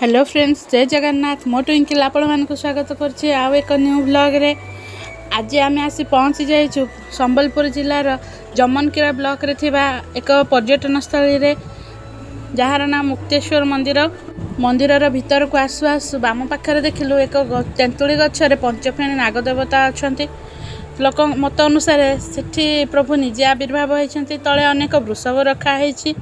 Hello friends, जय जगन्नाथ। मो twinkle आपण मानक स्वागत करछि आउ एक न्यू ब्लॉग रे। आज आम आसी पहुँची जाइछु संबलपुर जिलार जमनकीरा ब्लॉक रे थिबा एक पर्यटन स्थली रे, जहार नाम मुक्तेश्वर मंदिर। मंदिरर भीतर को आसु आसु बाम पाखरे देखिलु एक तेंतुली गछरे पंचफेणी नागदेवता अछंती। लोक मत अनुसार सेठी प्रभु निजे आविर्भाव होइछंती। तळे अनेक वृषभ रखा हेछि।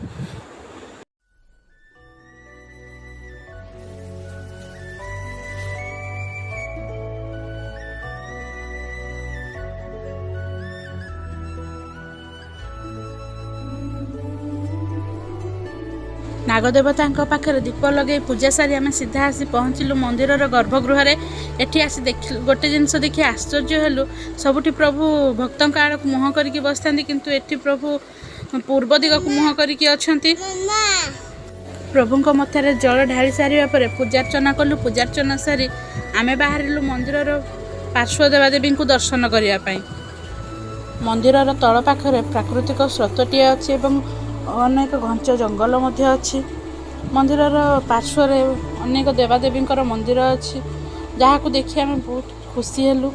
नागदेवता पाखे दीप लगे पूजा सारी आम सीधा आसी पहुँचलु मंदिर गर्भगृह। एठी आसी देख गोटे जिनस देखि आश्चर्य हेलु। सबुठी प्रभु भक्तों आड़ को मुह करके बसता, किंतु एठी प्रभु पूर्व दिग को मुह करके अछंती। प्रभुंक मथारे जल ढाली सारिबा परे पूजार्चना कलु। पूजार्चना सारी आमे बाहरिलु मंदिर पार्श्व देवादेवी को दर्शन करने पाई। मंदिर तल पाखरे प्राकृतिक स्रोतटीए अच्छी एवं अनेक घंच जंगल मध्य अच्छी। मंदिर पार्श्व अनेक देवादेवी मंदिर अच्छी, जहाँ को देखि आमे बहुत खुशी हेलु।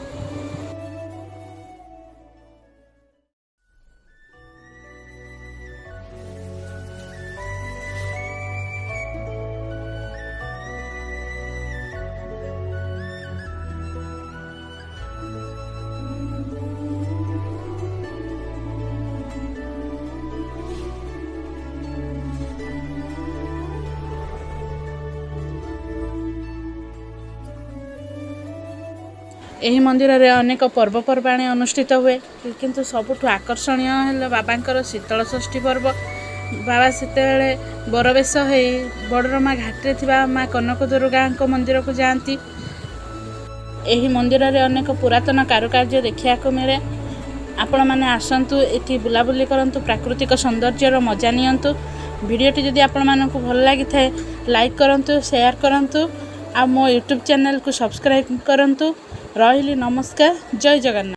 एही मंदिर रे अनेक पर्वपर्वाणी अनुष्ठित हुए, किंतु सबुठु आकर्षणीय है बाबांकर शीतल षष्ठी पर्व। बाबा सेतेबेले बरवेश हो बड़रमा घाटे थिबा माँ कनक दुर्गा मंदिर को जाती। एही मंदिर रे अनेक पुरातन कारुकार्य देखा मिले। आपण मैंने आसतु, एठी बुलाबुली करंतु, प्राकृतिक सौंदर्यर मजा नियंतु। वीडियोटी जदि आपण मानकु भल लागि थाए लाइक करंतु, शेयर करंतु, आ मो यूट्यूब चैनल को सब्सक्राइब करंतु। रहिली, नमस्कार, जय जगन्नाथ।